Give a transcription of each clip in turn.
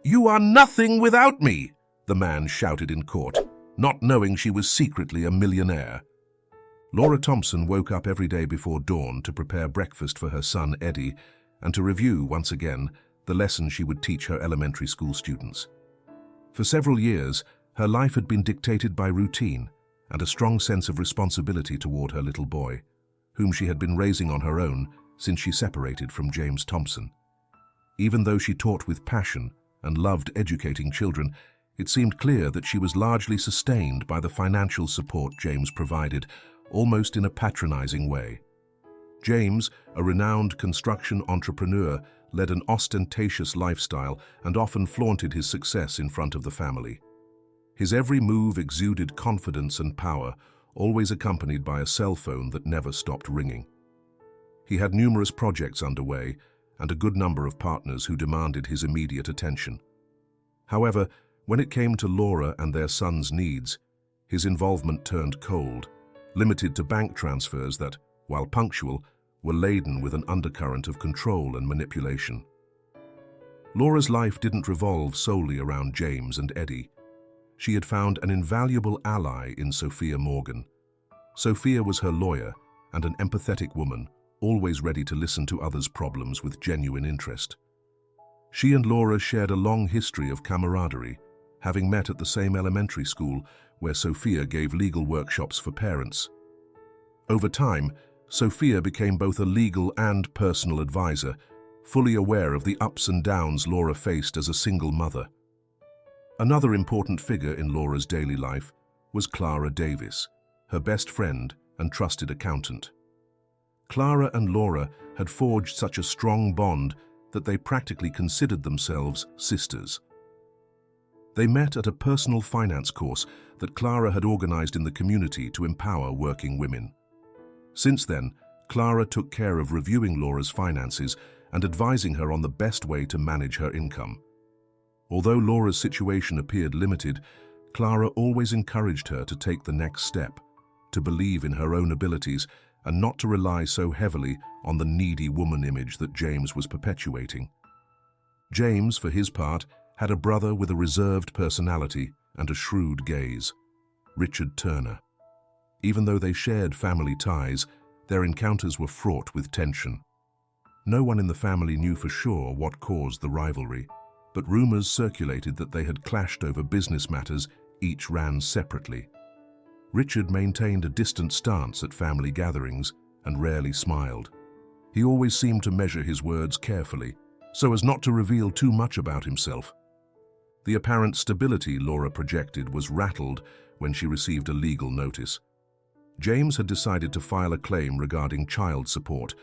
"You are nothing without me," the man shouted in court, not knowing she was secretly a millionaire. Laura Thompson woke up every day before dawn to prepare breakfast for her son Eddie and to review, once again, the lesson she would teach her elementary school students. For several years, her life had been dictated by routine and a strong sense of responsibility toward her little boy, whom she had been raising on her own since she separated from James Thompson. Even though she taught with passion and loved educating children, it seemed clear that she was largely sustained by the financial support James provided, almost in a patronizing way. James, a renowned construction entrepreneur, led an ostentatious lifestyle and often flaunted his success in front of the family. His every move exuded confidence and power, always accompanied by a cell phone that never stopped ringing. He had numerous projects underway and a good number of partners who demanded his immediate attention. However, when it came to Laura and their son's needs, his involvement turned cold, limited to bank transfers that, while punctual, were laden with an undercurrent of control and manipulation. Laura's life didn't revolve solely around James and Eddie. She had found an invaluable ally in Sophia Morgan. Sophia was her lawyer and an empathetic woman, always ready to listen to others' problems with genuine interest. She and Laura shared a long history of camaraderie, having met at the same elementary school where Sophia gave legal workshops for parents. Over time, Sophia became both a legal and personal advisor, fully aware of the ups and downs Laura faced as a single mother. Another important figure in Laura's daily life was Clara Davis, her best friend and trusted accountant. Clara and Laura had forged such a strong bond that they practically considered themselves sisters. They met at a personal finance course that Clara had organized in the community to empower working women. Since then, Clara took care of reviewing Laura's finances and advising her on the best way to manage her income. Although Laura's situation appeared limited, Clara always encouraged her to take the next step, to believe in her own abilities and not to rely so heavily on the needy woman image that James was perpetuating. James, for his part, had a brother with a reserved personality and a shrewd gaze, Richard Turner. Even though they shared family ties, their encounters were fraught with tension. No one in the family knew for sure what caused the rivalry, but rumors circulated that they had clashed over business matters, each ran separately. Richard maintained a distant stance at family gatherings and rarely smiled. He always seemed to measure his words carefully, so as not to reveal too much about himself. The apparent stability Laura projected was rattled when she received a legal notice. James had decided to file a claim regarding child support,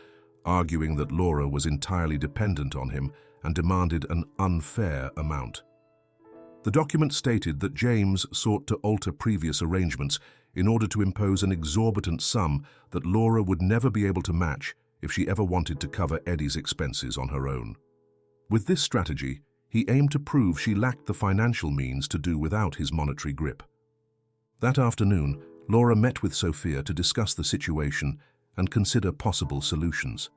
arguing that Laura was entirely dependent on him and demanded an unfair amount. The document stated that James sought to alter previous arrangements in order to impose an exorbitant sum that Laura would never be able to match if she ever wanted to cover Eddie's expenses on her own. With this strategy, he aimed to prove she lacked the financial means to do without his monetary grip. That afternoon, Laura met with Sophia to discuss the situation and consider possible solutions.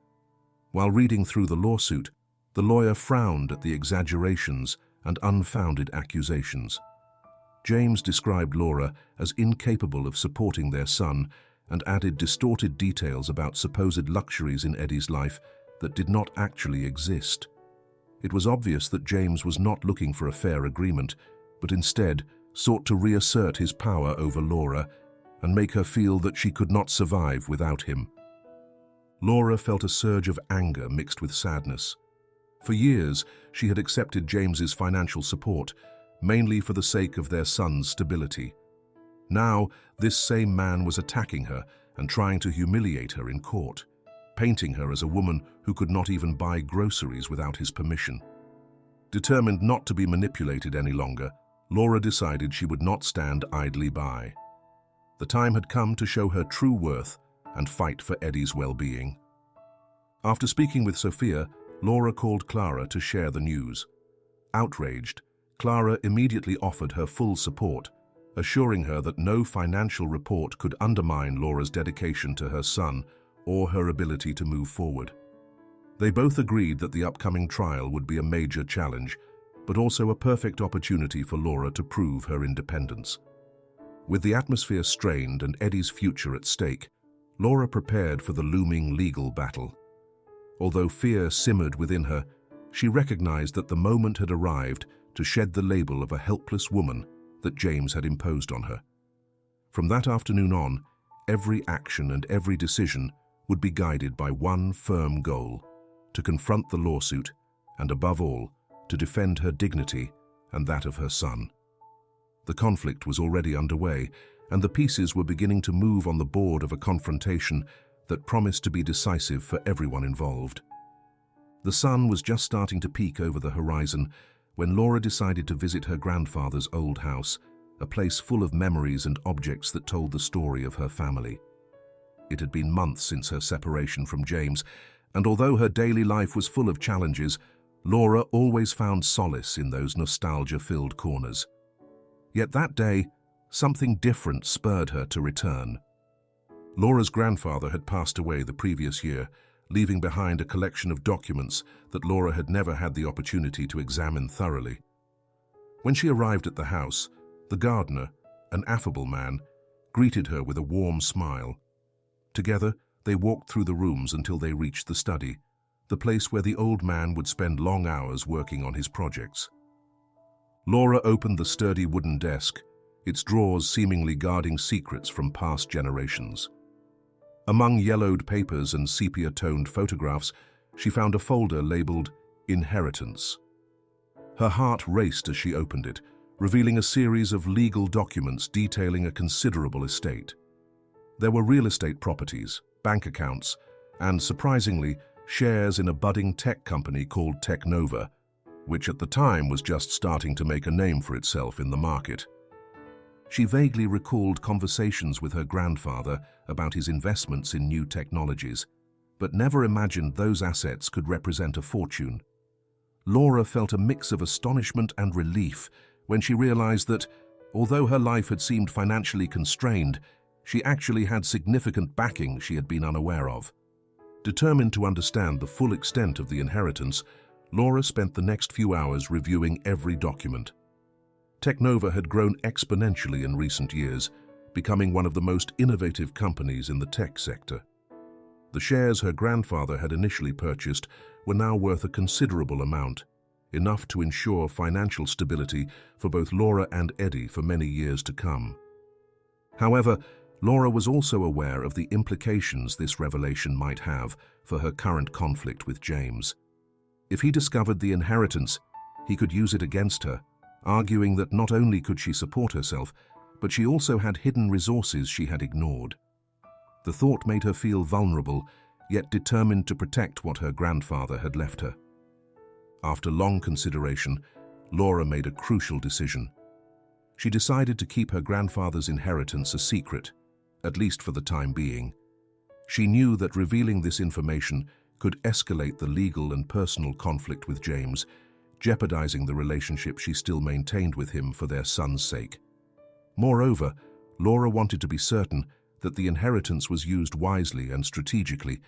While reading through the lawsuit, the lawyer frowned at the exaggerations and unfounded accusations. James described Laura as incapable of supporting their son and added distorted details about supposed luxuries in Eddie's life that did not actually exist. It was obvious that James was not looking for a fair agreement, but instead sought to reassert his power over Laura and make her feel that she could not survive without him. Laura felt a surge of anger mixed with sadness. For years, she had accepted James's financial support, mainly for the sake of their son's stability. Now, this same man was attacking her and trying to humiliate her in court, painting her as a woman who could not even buy groceries without his permission. Determined not to be manipulated any longer, Laura decided she would not stand idly by. The time had come to show her true worth and fight for Eddie's well-being. After speaking with Sophia, Laura called Clara to share the news. Outraged, Clara immediately offered her full support, assuring her that no financial report could undermine Laura's dedication to her son or her ability to move forward. They both agreed that the upcoming trial would be a major challenge, but also a perfect opportunity for Laura to prove her independence. With the atmosphere strained and Eddie's future at stake, Laura prepared for the looming legal battle. Although fear simmered within her, she recognized that the moment had arrived to shed the label of a helpless woman that James had imposed on her. From that afternoon on, every action and every decision would be guided by one firm goal: to confront the lawsuit and, above all, to defend her dignity and that of her son. The conflict was already underway, and the pieces were beginning to move on the board of a confrontation that promised to be decisive for everyone involved. The sun was just starting to peek over the horizon when Laura decided to visit her grandfather's old house, a place full of memories and objects that told the story of her family. It had been months since her separation from James, and although her daily life was full of challenges, Laura always found solace in those nostalgia-filled corners. Yet that day, something different spurred her to return. Laura's grandfather had passed away the previous year, leaving behind a collection of documents that Laura had never had the opportunity to examine thoroughly. When she arrived at the house, the gardener, an affable man, greeted her with a warm smile. Together, they walked through the rooms until they reached the study, the place where the old man would spend long hours working on his projects. Laura opened the sturdy wooden desk, its drawers seemingly guarding secrets from past generations. Among yellowed papers and sepia-toned photographs, she found a folder labeled Inheritance. Her heart raced as she opened it, revealing a series of legal documents detailing a considerable estate. There were real estate properties, bank accounts, and, surprisingly, shares in a budding tech company called Technova, which at the time was just starting to make a name for itself in the market. She vaguely recalled conversations with her grandfather about his investments in new technologies, but never imagined those assets could represent a fortune. Laura felt a mix of astonishment and relief when she realized that, although her life had seemed financially constrained, she actually had significant backing she had been unaware of. Determined to understand the full extent of the inheritance, Laura spent the next few hours reviewing every document. Technova had grown exponentially in recent years, becoming one of the most innovative companies in the tech sector. The shares her grandfather had initially purchased were now worth a considerable amount, enough to ensure financial stability for both Laura and Eddie for many years to come. However, Laura was also aware of the implications this revelation might have for her current conflict with James. If he discovered the inheritance, he could use it against her, arguing that not only could she support herself, but she also had hidden resources she had ignored. The thought made her feel vulnerable, yet determined to protect what her grandfather had left her. After long consideration, Laura made a crucial decision. She decided to keep her grandfather's inheritance a secret, at least for the time being. She knew that revealing this information could escalate the legal and personal conflict with James, jeopardizing the relationship she still maintained with him for their son's sake. Moreover, Laura wanted to be certain that the inheritance was used wisely and strategically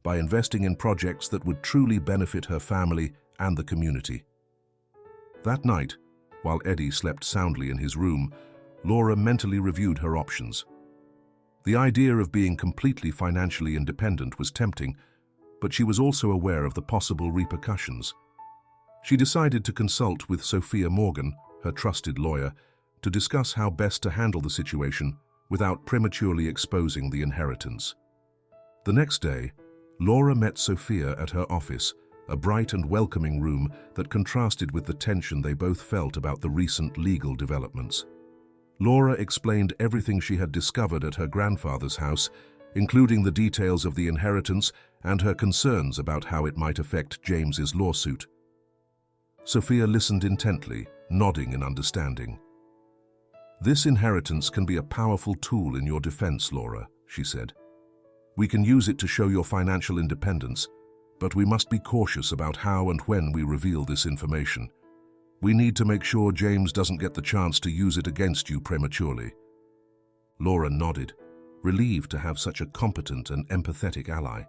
by investing in projects that would truly benefit her family and the community. That night, while Eddie slept soundly in his room, Laura mentally reviewed her options. The idea of being completely financially independent was tempting, but she was also aware of the possible repercussions. She decided to consult with Sophia Morgan, her trusted lawyer, to discuss how best to handle the situation without prematurely exposing the inheritance. The next day, Laura met Sophia at her office, a bright and welcoming room that contrasted with the tension they both felt about the recent legal developments. Laura explained everything she had discovered at her grandfather's house, including the details of the inheritance and her concerns about how it might affect James's lawsuit. Sophia listened intently, nodding in understanding. "This inheritance can be a powerful tool in your defense, Laura," she said. "We can use it to show your financial independence, but we must be cautious about how and when we reveal this information. We need to make sure James doesn't get the chance to use it against you prematurely." Laura nodded, relieved to have such a competent and empathetic ally.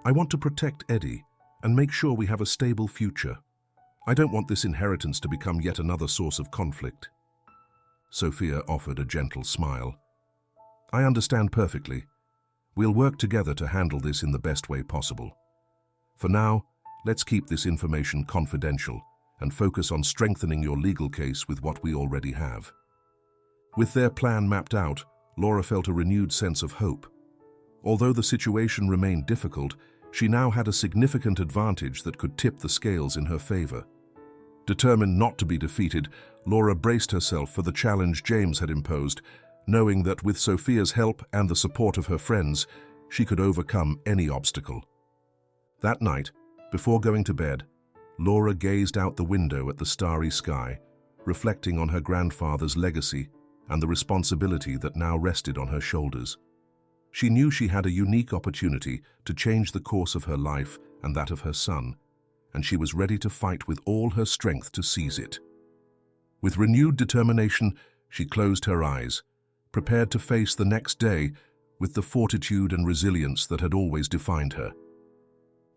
"I want to protect Eddie and make sure we have a stable future. I don't want this inheritance to become yet another source of conflict. Sophia offered a gentle smile. I understand perfectly. We'll work together to handle this in the best way possible. For now, let's keep this information confidential and focus on strengthening your legal case with what we already have. With their plan mapped out, Laura felt a renewed sense of hope. Although the situation remained difficult, she now had a significant advantage that could tip the scales in her favor. Determined not to be defeated, Laura braced herself for the challenge James had imposed, knowing that with Sophia's help and the support of her friends, she could overcome any obstacle. That night, before going to bed, Laura gazed out the window at the starry sky, reflecting on her grandfather's legacy and the responsibility that now rested on her shoulders. She knew she had a unique opportunity to change the course of her life and that of her son, and she was ready to fight with all her strength to seize it. With renewed determination, she closed her eyes, prepared to face the next day with the fortitude and resilience that had always defined her.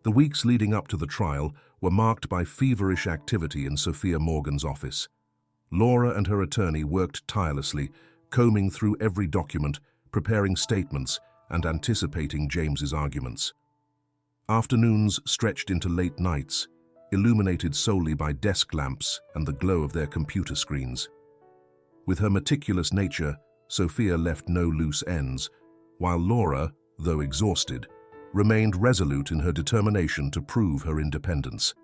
The weeks leading up to the trial were marked by feverish activity in Sophia Morgan's office. Laura and her attorney worked tirelessly, combing through every document, preparing statements, and anticipating James's arguments. Afternoons stretched into late nights, illuminated solely by desk lamps and the glow of their computer screens. With her meticulous nature, Sophia left no loose ends, while Laura, though exhausted, remained resolute in her determination to prove her independence.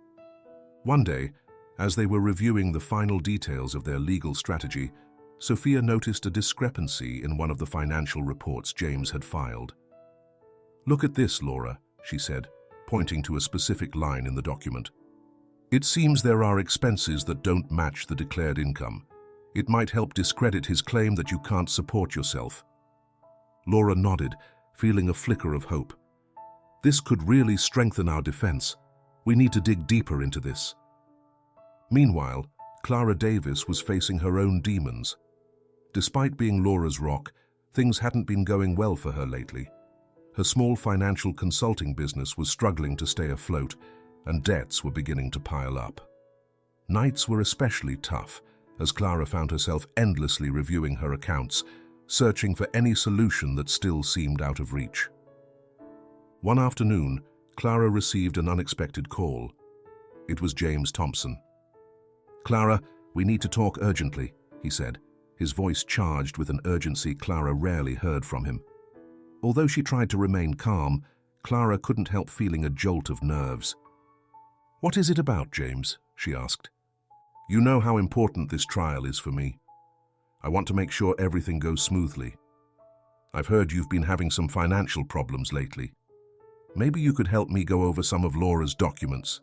One day, as they were reviewing the final details of their legal strategy, Sophia noticed a discrepancy in one of the financial reports James had filed. "Look at this, Laura," she said, pointing to a specific line in the document. "It seems there are expenses that don't match the declared income. It might help discredit his claim that you can't support yourself." Laura nodded, feeling a flicker of hope. "This could really strengthen our defense. We need to dig deeper into this." Meanwhile, Clara Davis was facing her own demons. Despite being Laura's rock, things hadn't been going well for her lately. Her small financial consulting business was struggling to stay afloat, and debts were beginning to pile up. Nights were especially tough, as Clara found herself endlessly reviewing her accounts, searching for any solution that still seemed out of reach. One afternoon, Clara received an unexpected call. It was James Thompson. "Clara, we need to talk urgently," he said, his voice charged with an urgency Clara rarely heard from him. Although she tried to remain calm, Clara couldn't help feeling a jolt of nerves. "What is it about, James?" she asked. "You know how important this trial is for me. I want to make sure everything goes smoothly. I've heard you've been having some financial problems lately. Maybe you could help me go over some of Laura's documents.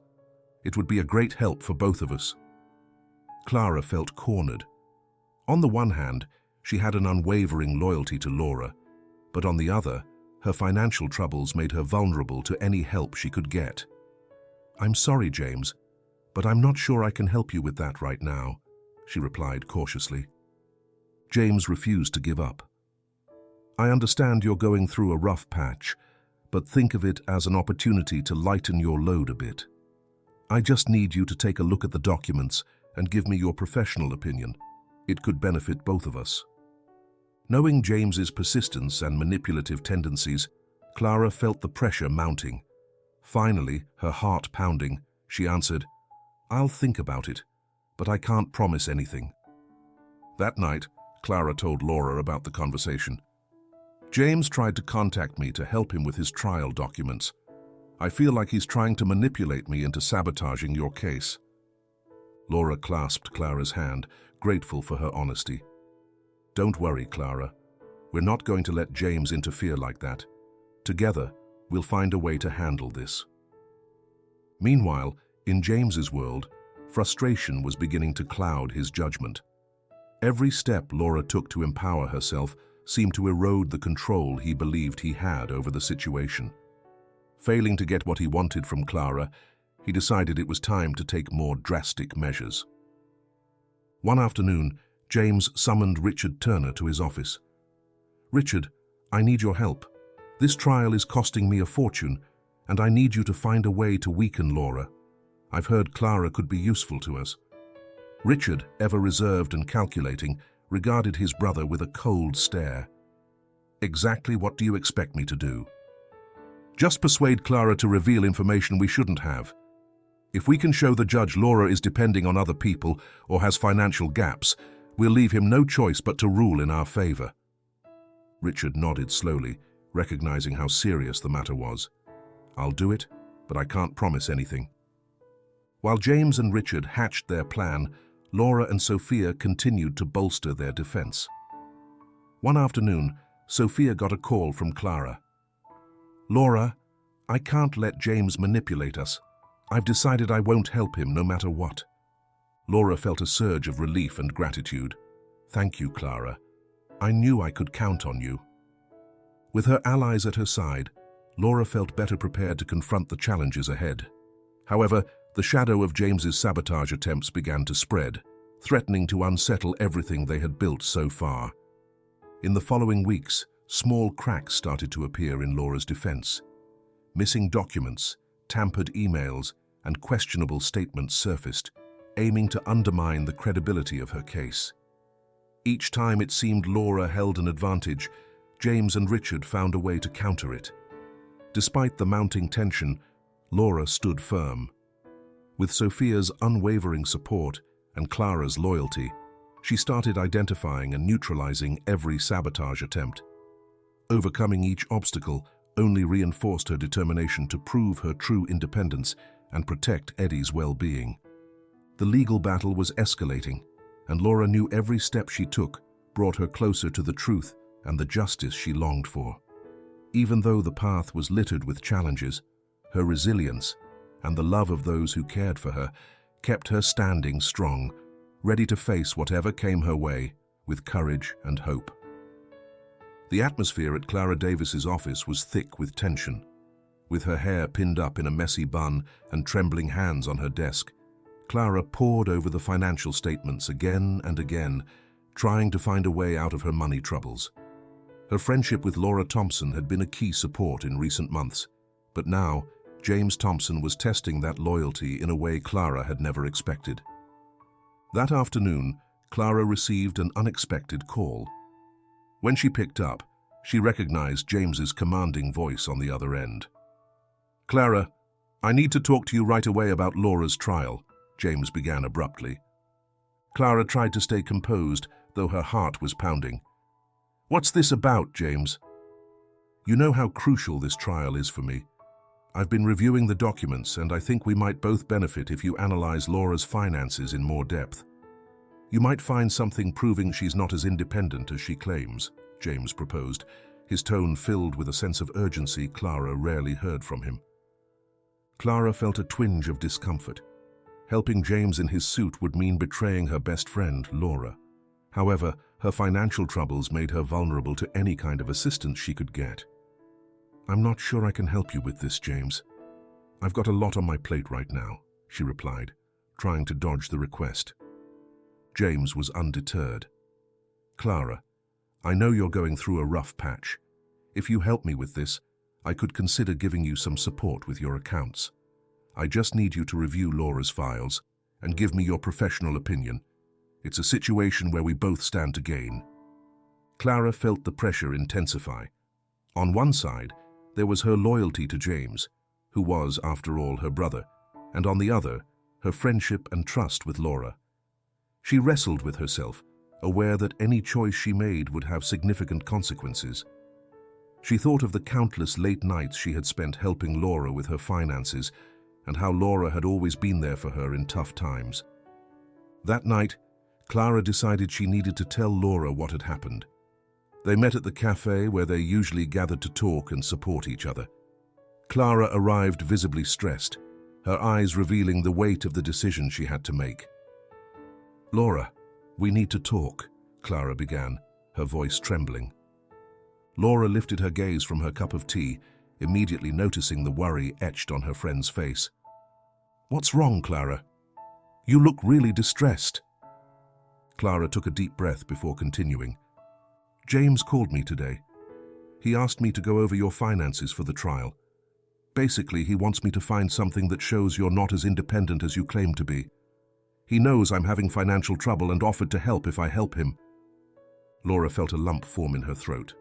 It would be a great help for both of us." Clara felt cornered. On the one hand, she had an unwavering loyalty to Laura, but on the other, her financial troubles made her vulnerable to any help she could get. "I'm sorry, James, but I'm not sure I can help you with that right now," she replied cautiously. James refused to give up. "I understand you're going through a rough patch, but think of it as an opportunity to lighten your load a bit. I just need you to take a look at the documents and give me your professional opinion. It could benefit both of us." Knowing James's persistence and manipulative tendencies, Clara felt the pressure mounting. Finally, her heart pounding, she answered, "I'll think about it, but I can't promise anything." That night, Clara told Laura about the conversation. "James tried to contact me to help him with his trial documents. I feel like he's trying to manipulate me into sabotaging your case." Laura clasped Clara's hand, grateful for her honesty. "Don't worry, Clara. We're not going to let James interfere like that. Together, we'll find a way to handle this." Meanwhile, in James's world, frustration was beginning to cloud his judgment. Every step Laura took to empower herself seemed to erode the control he believed he had over the situation. Failing to get what he wanted from Clara, he decided it was time to take more drastic measures. One afternoon, James summoned Richard Turner to his office. "Richard, I need your help. This trial is costing me a fortune, and I need you to find a way to weaken Laura. I've heard Clara could be useful to us." Richard, ever reserved and calculating, regarded his brother with a cold stare. "Exactly what do you expect me to do?" "Just persuade Clara to reveal information we shouldn't have. If we can show the judge Laura is depending on other people or has financial gaps, we'll leave him no choice but to rule in our favor." Richard nodded slowly, recognizing how serious the matter was. "I'll do it, but I can't promise anything." While James and Richard hatched their plan, Laura and Sophia continued to bolster their defense. One afternoon, Sophia got a call from Clara. "Laura, I can't let James manipulate us. I've decided I won't help him no matter what." Laura felt a surge of relief and gratitude. "Thank you, Clara. I knew I could count on you." With her allies at her side, Laura felt better prepared to confront the challenges ahead. However, the shadow of James's sabotage attempts began to spread, threatening to unsettle everything they had built so far. In the following weeks, small cracks started to appear in Laura's defense. Missing documents, tampered emails, and questionable statements surfaced, aiming to undermine the credibility of her case. Each time it seemed Laura held an advantage, James and Richard found a way to counter it. Despite the mounting tension, Laura stood firm. With Sophia's unwavering support and Clara's loyalty, she started identifying and neutralizing every sabotage attempt. Overcoming each obstacle only reinforced her determination to prove her true independence and protect Eddie's well-being. The legal battle was escalating, and Laura knew every step she took brought her closer to the truth and the justice she longed for. Even though the path was littered with challenges, her resilience and the love of those who cared for her kept her standing strong, ready to face whatever came her way with courage and hope. The atmosphere at Clara Davis's office was thick with tension. With her hair pinned up in a messy bun and trembling hands on her desk, Clara pored over the financial statements again and again, trying to find a way out of her money troubles. Her friendship with Laura Thompson had been a key support in recent months, but now James Thompson was testing that loyalty in a way Clara had never expected. That afternoon, Clara received an unexpected call. When she picked up, she recognized James's commanding voice on the other end. "Clara, I need to talk to you right away about Laura's trial," James began abruptly. Clara tried to stay composed, though her heart was pounding. "What's this about, James?" "You know how crucial this trial is for me. I've been reviewing the documents, and I think we might both benefit if you analyze Laura's finances in more depth. You might find something proving she's not as independent as she claims," James proposed, his tone filled with a sense of urgency Clara rarely heard from him. Clara felt a twinge of discomfort. Helping James in his suit would mean betraying her best friend, Laura. However, her financial troubles made her vulnerable to any kind of assistance she could get. "I'm not sure I can help you with this, James. I've got a lot on my plate right now," she replied, trying to dodge the request. James was undeterred. "Clara, I know you're going through a rough patch. If you help me with this, I could consider giving you some support with your accounts. I just need you to review Laura's files and give me your professional opinion. It's a situation where we both stand to gain." Clara felt the pressure intensify. On one side, there was her loyalty to James, who was, after all, her brother, and on the other, her friendship and trust with Laura. She wrestled with herself, aware that any choice she made would have significant consequences. She thought of the countless late nights she had spent helping Laura with her finances and how Laura had always been there for her in tough times. That night, Clara decided she needed to tell Laura what had happened. They met at the cafe where they usually gathered to talk and support each other. Clara arrived visibly stressed, her eyes revealing the weight of the decision she had to make. "Laura, we need to talk," Clara began, her voice trembling. Laura lifted her gaze from her cup of tea, immediately noticing the worry etched on her friend's face. "What's wrong, Clara? You look really distressed." Clara took a deep breath before continuing. "James called me today. He asked me to go over your finances for the trial. Basically, he wants me to find something that shows you're not as independent as you claim to be. He knows I'm having financial trouble and offered to help if I help him." Laura felt a lump form in her throat.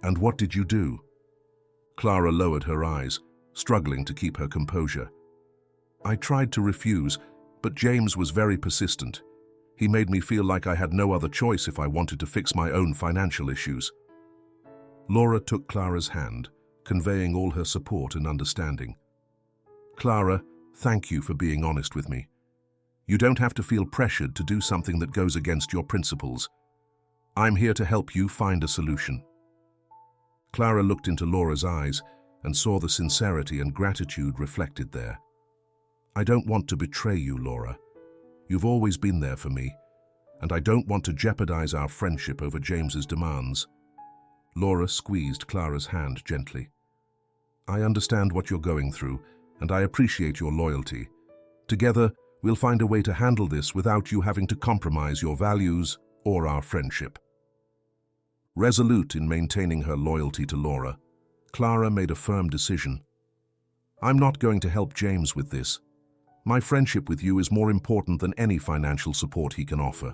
"And what did you do?" Clara lowered her eyes, struggling to keep her composure. "I tried to refuse, but James was very persistent. He made me feel like I had no other choice if I wanted to fix my own financial issues." Laura took Clara's hand, conveying all her support and understanding. "Clara, thank you for being honest with me. You don't have to feel pressured to do something that goes against your principles. I'm here to help you find a solution." Clara looked into Laura's eyes and saw the sincerity and gratitude reflected there. "I don't want to betray you, Laura. You've always been there for me, and I don't want to jeopardize our friendship over James's demands." Laura squeezed Clara's hand gently. "I understand what you're going through, and I appreciate your loyalty. Together, we'll find a way to handle this without you having to compromise your values or our friendship." Resolute in maintaining her loyalty to Laura, Clara made a firm decision. "I'm not going to help James with this. My friendship with you is more important than any financial support he can offer.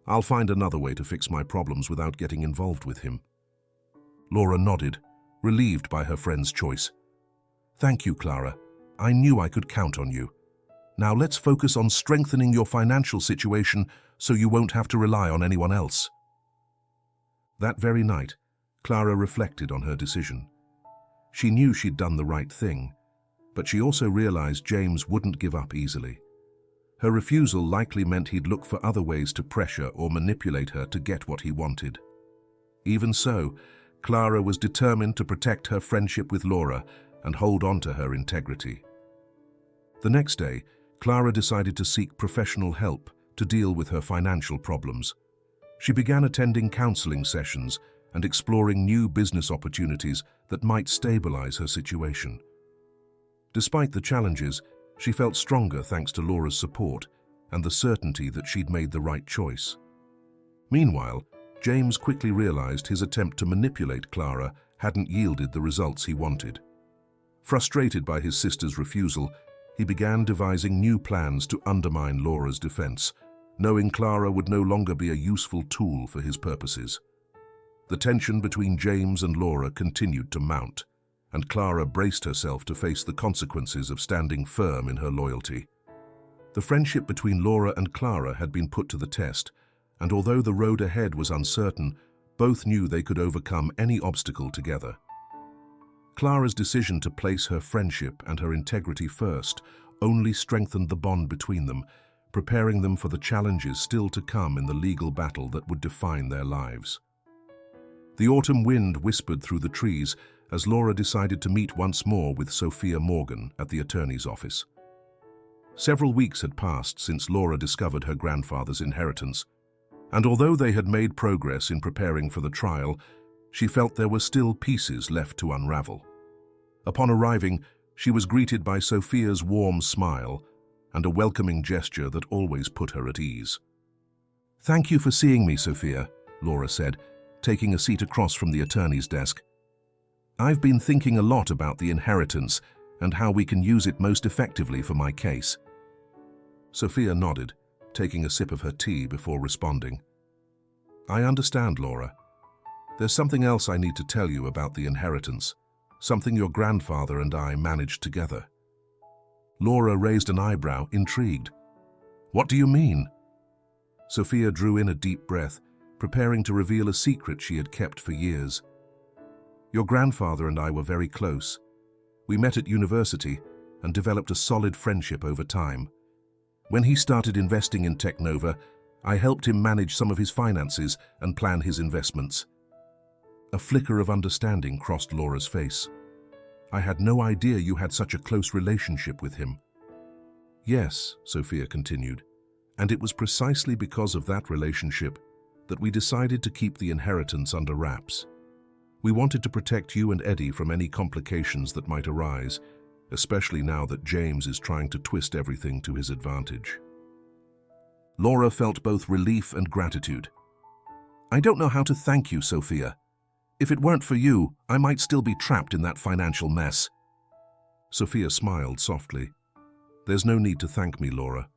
I'll find another way to fix my problems without getting involved with him." Laura nodded, relieved by her friend's choice. "Thank you, Clara. I knew I could count on you. Now let's focus on strengthening your financial situation so you won't have to rely on anyone else." That very night, Clara reflected on her decision. She knew she'd done the right thing, but she also realized James wouldn't give up easily. Her refusal likely meant he'd look for other ways to pressure or manipulate her to get what he wanted. Even so, Clara was determined to protect her friendship with Laura and hold on to her integrity. The next day, Clara decided to seek professional help to deal with her financial problems. She began attending counseling sessions and exploring new business opportunities that might stabilize her situation. Despite the challenges, she felt stronger thanks to Laura's support and the certainty that she'd made the right choice. Meanwhile, James quickly realized his attempt to manipulate Clara hadn't yielded the results he wanted. Frustrated by his sister's refusal, he began devising new plans to undermine Laura's defense, knowing Clara would no longer be a useful tool for his purposes. The tension between James and Laura continued to mount, and Clara braced herself to face the consequences of standing firm in her loyalty. The friendship between Laura and Clara had been put to the test, and although the road ahead was uncertain, both knew they could overcome any obstacle together. Clara's decision to place her friendship and her integrity first only strengthened the bond between them, preparing them for the challenges still to come in the legal battle that would define their lives. The autumn wind whispered through the trees as Laura decided to meet once more with Sophia Morgan at the attorney's office. Several weeks had passed since Laura discovered her grandfather's inheritance, and although they had made progress in preparing for the trial, she felt there were still pieces left to unravel. Upon arriving, she was greeted by Sophia's warm smile and a welcoming gesture that always put her at ease. "Thank you for seeing me, Sophia," Laura said, taking a seat across from the attorney's desk. "I've been thinking a lot about the inheritance and how we can use it most effectively for my case." Sophia nodded, taking a sip of her tea before responding. "I understand, Laura. There's something else I need to tell you about the inheritance, something your grandfather and I managed together." Laura raised an eyebrow, intrigued. "What do you mean?" Sophia drew in a deep breath, preparing to reveal a secret she had kept for years. "Your grandfather and I were very close. We met at university and developed a solid friendship over time. When he started investing in Technova, I helped him manage some of his finances and plan his investments." A flicker of understanding crossed Laura's face. "I had no idea you had such a close relationship with him." "Yes," Sophia continued, "and it was precisely because of that relationship that we decided to keep the inheritance under wraps. We wanted to protect you and Eddie from any complications that might arise, especially now that James is trying to twist everything to his advantage." Laura felt both relief and gratitude. "I don't know how to thank you, Sophia. If it weren't for you, I might still be trapped in that financial mess." Sophia smiled softly. There's no need to thank me, Laura.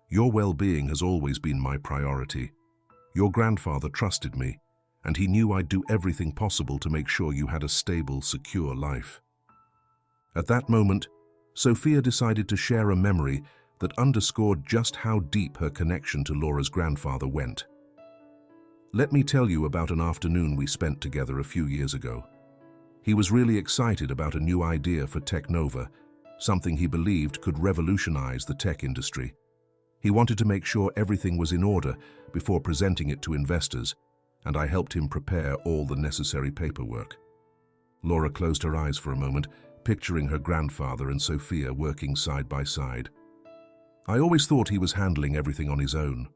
Your well-being has always been my priority. Your grandfather trusted me, and he knew I'd do everything possible to make sure you had a stable, secure life. At that moment, Sophia decided to share a memory that underscored just how deep her connection to Laura's grandfather went. Let me tell you about an afternoon we spent together a few years ago. He was really excited about a new idea for Technova, something he believed could revolutionize the tech industry. He wanted to make sure everything was in order before presenting it to investors, and I helped him prepare all the necessary paperwork. Laura closed her eyes for a moment, picturing her grandfather and Sophia working side by side. I always thought he was handling everything on his own.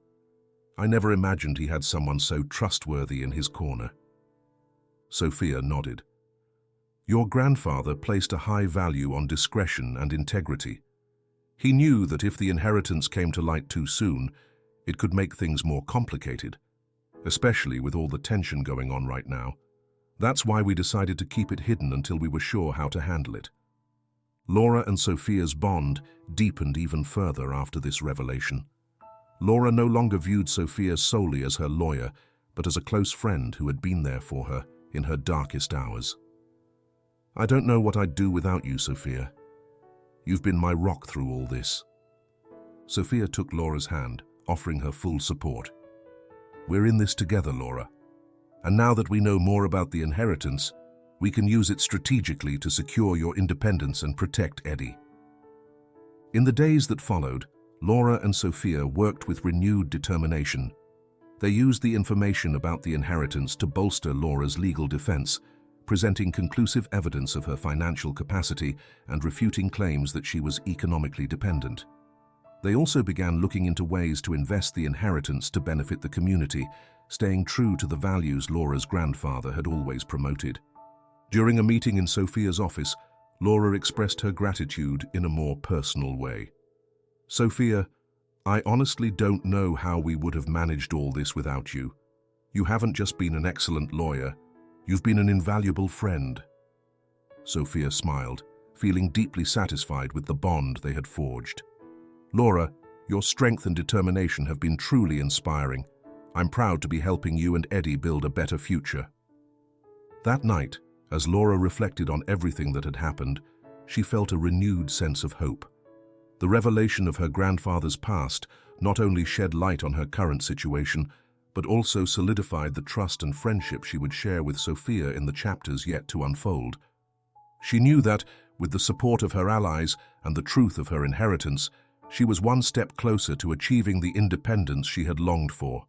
I never imagined he had someone so trustworthy in his corner. Sophia nodded. Your grandfather placed a high value on discretion and integrity. He knew that if the inheritance came to light too soon, it could make things more complicated, especially with all the tension going on right now. That's why we decided to keep it hidden until we were sure how to handle it. Laura and Sophia's bond deepened even further after this revelation. Laura no longer viewed Sophia solely as her lawyer, but as a close friend who had been there for her in her darkest hours. I don't know what I'd do without you, Sophia. You've been my rock through all this. Sophia took Laura's hand, offering her full support. We're in this together, Laura. And now that we know more about the inheritance, we can use it strategically to secure your independence and protect Eddie. In the days that followed, Laura and Sophia worked with renewed determination. They used the information about the inheritance to bolster Laura's legal defense, presenting conclusive evidence of her financial capacity and refuting claims that she was economically dependent. They also began looking into ways to invest the inheritance to benefit the community, staying true to the values Laura's grandfather had always promoted. During a meeting in Sophia's office, Laura expressed her gratitude in a more personal way. Sophia, I honestly don't know how we would have managed all this without you. You haven't just been an excellent lawyer, you've been an invaluable friend. Sophia smiled, feeling deeply satisfied with the bond they had forged. Laura, your strength and determination have been truly inspiring. I'm proud to be helping you and Eddie build a better future. That night, as Laura reflected on everything that had happened, she felt a renewed sense of hope. The revelation of her grandfather's past not only shed light on her current situation, but also solidified the trust and friendship she would share with Sophia in the chapters yet to unfold. She knew that, with the support of her allies and the truth of her inheritance, she was one step closer to achieving the independence she had longed for.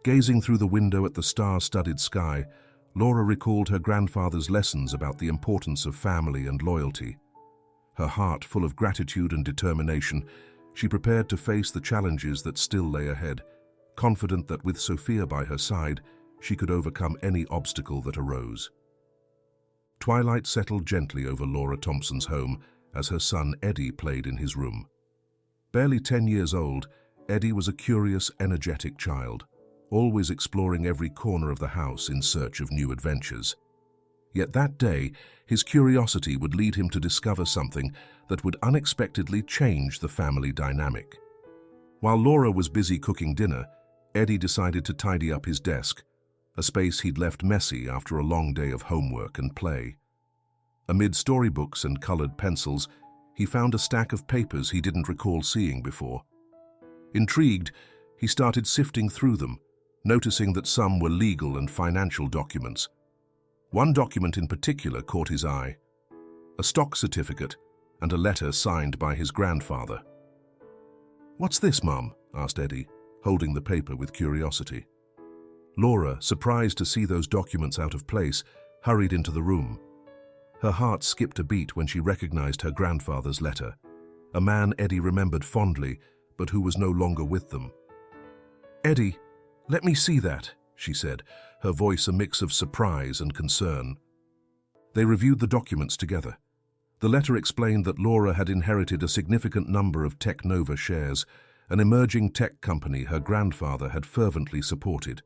Gazing through the window at the star-studded sky, Laura recalled her grandfather's lessons about the importance of family and loyalty. Her heart full of gratitude and determination, she prepared to face the challenges that still lay ahead, confident that with Sophia by her side, she could overcome any obstacle that arose. Twilight settled gently over Laura Thompson's home as her son Eddie played in his room. Barely 10 years old, Eddie was a curious, energetic child, always exploring every corner of the house in search of new adventures. Yet that day, his curiosity would lead him to discover something that would unexpectedly change the family dynamic. While Laura was busy cooking dinner, Eddie decided to tidy up his desk, a space he'd left messy after a long day of homework and play. Amid storybooks and colored pencils, he found a stack of papers he didn't recall seeing before. Intrigued, he started sifting through them, noticing that some were legal and financial documents. One document in particular caught his eye: a stock certificate and a letter signed by his grandfather. "What's this, Mum?" asked Eddie, holding the paper with curiosity. Laura, surprised to see those documents out of place, hurried into the room. Her heart skipped a beat when she recognized her grandfather's letter, a man Eddie remembered fondly, but who was no longer with them. "Eddie, let me see that," she said, her voice a mix of surprise and concern. They reviewed the documents together. The letter explained that Laura had inherited a significant number of Technova shares, an emerging tech company her grandfather had fervently supported.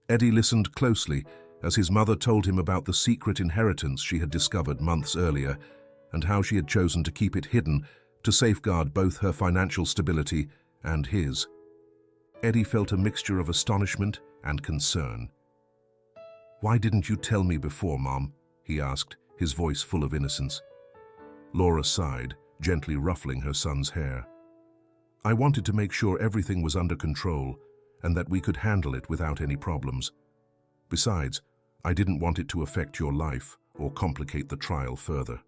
Eddie listened closely as his mother told him about the secret inheritance she had discovered months earlier, and how she had chosen to keep it hidden to safeguard both her financial stability and his. Eddie felt a mixture of astonishment and concern. "Why didn't you tell me before, Mom?" he asked, his voice full of innocence. Laura sighed, gently ruffling her son's hair. "I wanted to make sure everything was under control and that we could handle it without any problems. Besides, I didn't want it to affect your life or complicate the trial further."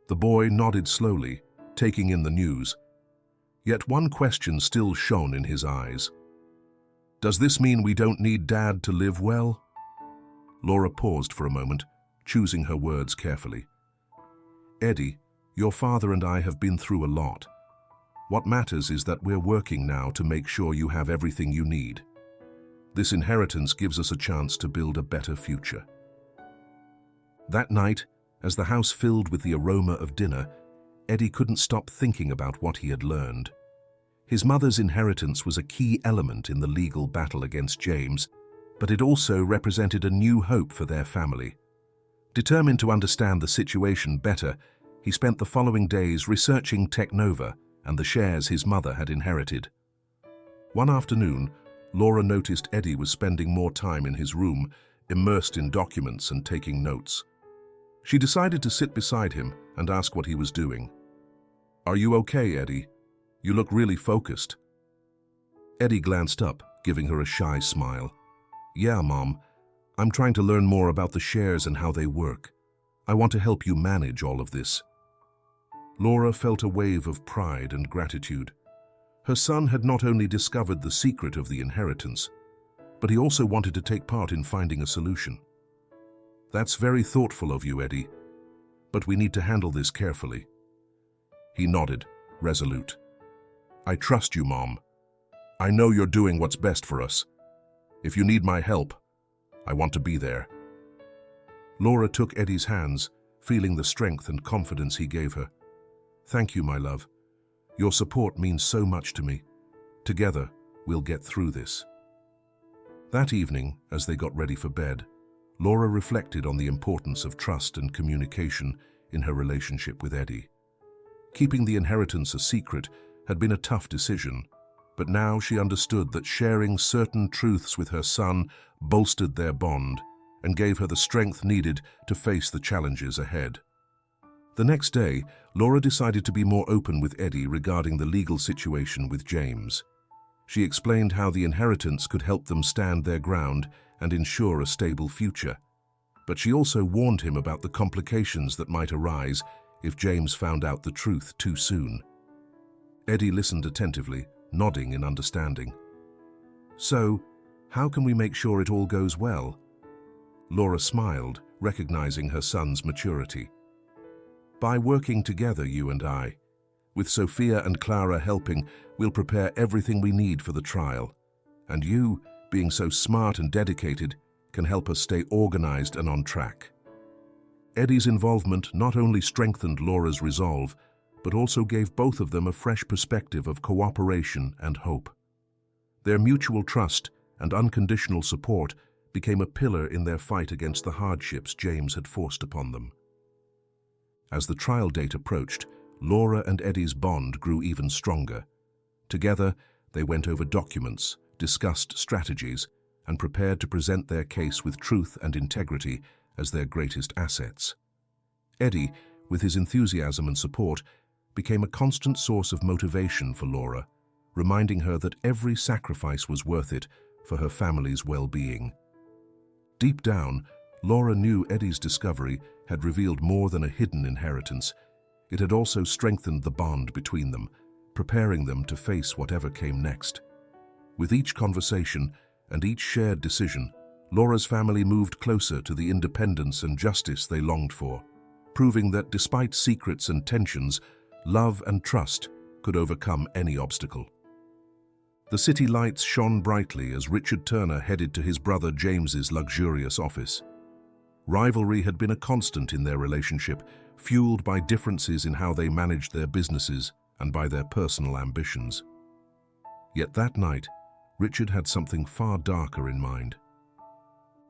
The boy nodded slowly, taking in the news. Yet one question still shone in his eyes. "Does this mean we don't need Dad to live well?" Laura paused for a moment, choosing her words carefully. "Eddie, your father and I have been through a lot. What matters is that we're working now to make sure you have everything you need. This inheritance gives us a chance to build a better future." That night, as the house filled with the aroma of dinner, Eddie couldn't stop thinking about what he had learned. His mother's inheritance was a key element in the legal battle against James, but it also represented a new hope for their family. Determined to understand the situation better, he spent the following days researching Technova and the shares his mother had inherited. One afternoon, Laura noticed Eddie was spending more time in his room, immersed in documents and taking notes. She decided to sit beside him and ask what he was doing. "Are you okay, Eddie? You look really focused." Eddie glanced up, giving her a shy smile. "Yeah, Mom. I'm trying to learn more about the shares and how they work. I want to help you manage all of this." Laura felt a wave of pride and gratitude. Her son had not only discovered the secret of the inheritance, but he also wanted to take part in finding a solution. "That's very thoughtful of you, Eddie, but we need to handle this carefully." He nodded, resolute. "I trust you, Mom. I know you're doing what's best for us. If you need my help, I want to be there." Laura took Eddie's hands, feeling the strength and confidence he gave her. "Thank you, my love. Your support means so much to me. Together, we'll get through this." That evening, as they got ready for bed, Laura reflected on the importance of trust and communication in her relationship with Eddie. Keeping the inheritance a secret had been a tough decision, but now she understood that sharing certain truths with her son bolstered their bond and gave her the strength needed to face the challenges ahead. The next day, Laura decided to be more open with Eddie regarding the legal situation with James. She explained how the inheritance could help them stand their ground and ensure a stable future. But she also warned him about the complications that might arise if James found out the truth too soon. Eddie listened attentively, nodding in understanding. "So, how can we make sure it all goes well?" Laura smiled, recognizing her son's maturity. "By working together, you and I. With Sophia and Clara helping, we'll prepare everything we need for the trial. And you, being so smart and dedicated, can help us stay organized and on track." Eddie's involvement not only strengthened Laura's resolve, but also gave both of them a fresh perspective of cooperation and hope. Their mutual trust and unconditional support became a pillar in their fight against the hardships James had forced upon them. As the trial date approached, Laura and Eddie's bond grew even stronger. Together, they went over documents, discussed strategies, and prepared to present their case with truth and integrity as their greatest assets. Eddie, with his enthusiasm and support, became a constant source of motivation for Laura, reminding her that every sacrifice was worth it for her family's well-being. Deep down, Laura knew Eddie's discovery had revealed more than a hidden inheritance. It had also strengthened the bond between them, preparing them to face whatever came next. With each conversation and each shared decision, Laura's family moved closer to the independence and justice they longed for, proving that despite secrets and tensions, love and trust could overcome any obstacle. The city lights shone brightly as Richard Turner headed to his brother James's luxurious office. Rivalry had been a constant in their relationship, fueled by differences in how they managed their businesses and by their personal ambitions. Yet that night, Richard had something far darker in mind.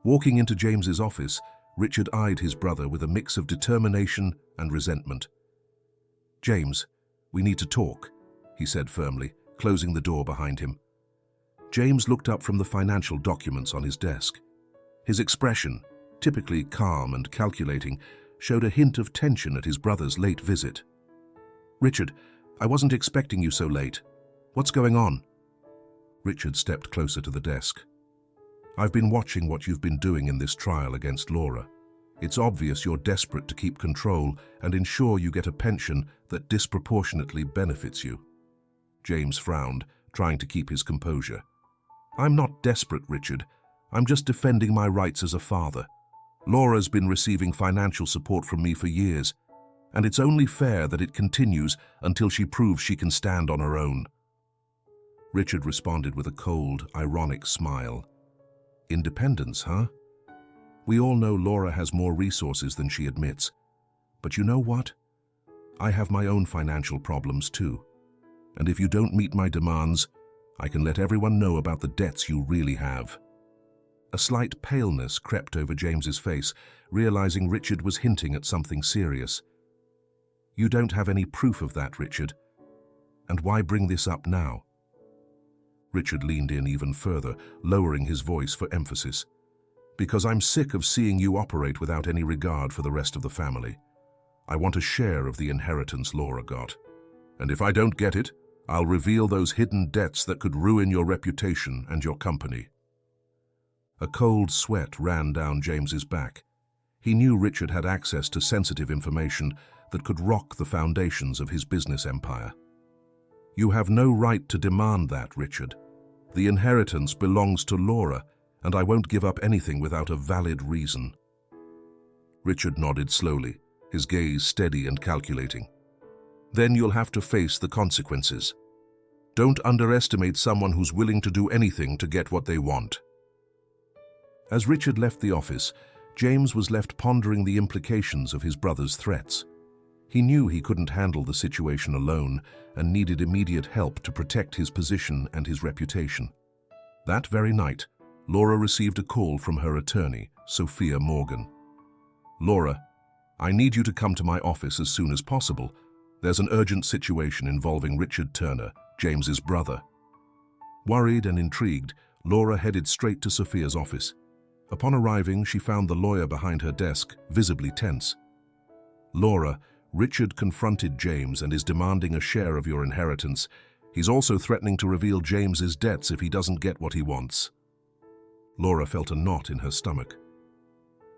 Walking into James's office, Richard eyed his brother with a mix of determination and resentment. "James, we need to talk," he said firmly, closing the door behind him. James looked up from the financial documents on his desk. His expression, typically calm and calculating, showed a hint of tension at his brother's late visit. "Richard, I wasn't expecting you so late. What's going on?" Richard stepped closer to the desk. "I've been watching what you've been doing in this trial against Laura. It's obvious you're desperate to keep control and ensure you get a pension that disproportionately benefits you." James frowned, trying to keep his composure. "I'm not desperate, Richard. I'm just defending my rights as a father. Laura's been receiving financial support from me for years, and it's only fair that it continues until she proves she can stand on her own." Richard responded with a cold, ironic smile. "Independence, huh? We all know Laura has more resources than she admits. But you know what? I have my own financial problems too. And if you don't meet my demands, I can let everyone know about the debts you really have." A slight paleness crept over James's face, realizing Richard was hinting at something serious. "You don't have any proof of that, Richard. And why bring this up now?" Richard leaned in even further, lowering his voice for emphasis. "Because I'm sick of seeing you operate without any regard for the rest of the family. I want a share of the inheritance Laura got. And if I don't get it, I'll reveal those hidden debts that could ruin your reputation and your company." A cold sweat ran down James's back. He knew Richard had access to sensitive information that could rock the foundations of his business empire. "You have no right to demand that, Richard. The inheritance belongs to Laura, and I won't give up anything without a valid reason." Richard nodded slowly, his gaze steady and calculating. "Then you'll have to face the consequences. Don't underestimate someone who's willing to do anything to get what they want." As Richard left the office, James was left pondering the implications of his brother's threats. He knew he couldn't handle the situation alone and needed immediate help to protect his position and his reputation. That very night, Laura received a call from her attorney, Sophia Morgan. "Laura, I need you to come to my office as soon as possible. There's an urgent situation involving Richard Turner, James's brother." Worried and intrigued, Laura headed straight to Sophia's office. Upon arriving, she found the lawyer behind her desk, visibly tense. "Laura, Richard confronted James and is demanding a share of your inheritance. He's also threatening to reveal James's debts if he doesn't get what he wants." Laura felt a knot in her stomach.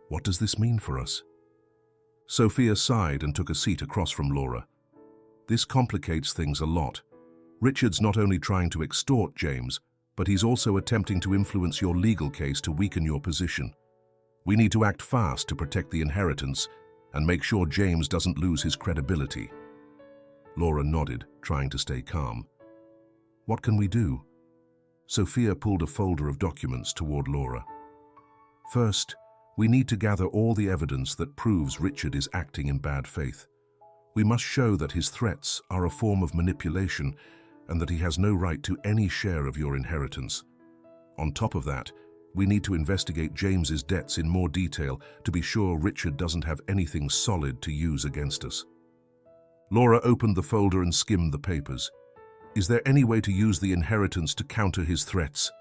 "What does this mean for us?" Sophia sighed and took a seat across from Laura. "This complicates things a lot. Richard's not only trying to extort James, but he's also attempting to influence your legal case to weaken your position. We need to act fast to protect the inheritance and make sure James doesn't lose his credibility." Laura nodded, trying to stay calm. "What can we do?" Sophia pulled a folder of documents toward Laura. "First, we need to gather all the evidence that proves Richard is acting in bad faith. We must show that his threats are a form of manipulation and that he has no right to any share of your inheritance. On top of that, we need to investigate James's debts in more detail to be sure Richard doesn't have anything solid to use against us." Laura opened the folder and skimmed the papers. "Is there any way to use the inheritance to counter his threats?"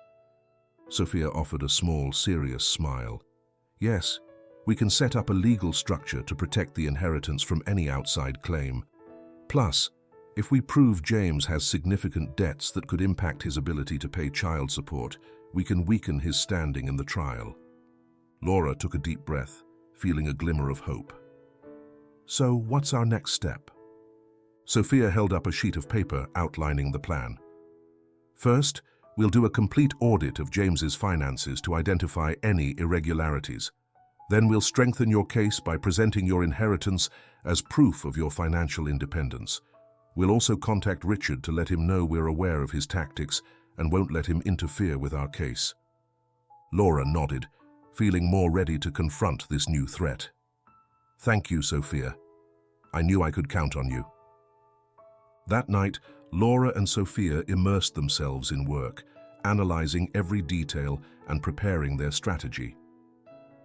Sophia offered a small, serious smile. "Yes, we can set up a legal structure to protect the inheritance from any outside claim. Plus, if we prove James has significant debts that could impact his ability to pay child support, we can weaken his standing in the trial." Laura took a deep breath, feeling a glimmer of hope. "So, what's our next step?" Sophia held up a sheet of paper outlining the plan. "First, we'll do a complete audit of James's finances to identify any irregularities. Then we'll strengthen your case by presenting your inheritance as proof of your financial independence. We'll also contact Richard to let him know we're aware of his tactics and won't let him interfere with our case." Laura nodded, feeling more ready to confront this new threat. "Thank you, Sophia. I knew I could count on you." That night, Laura and Sophia immersed themselves in work, analyzing every detail and preparing their strategy.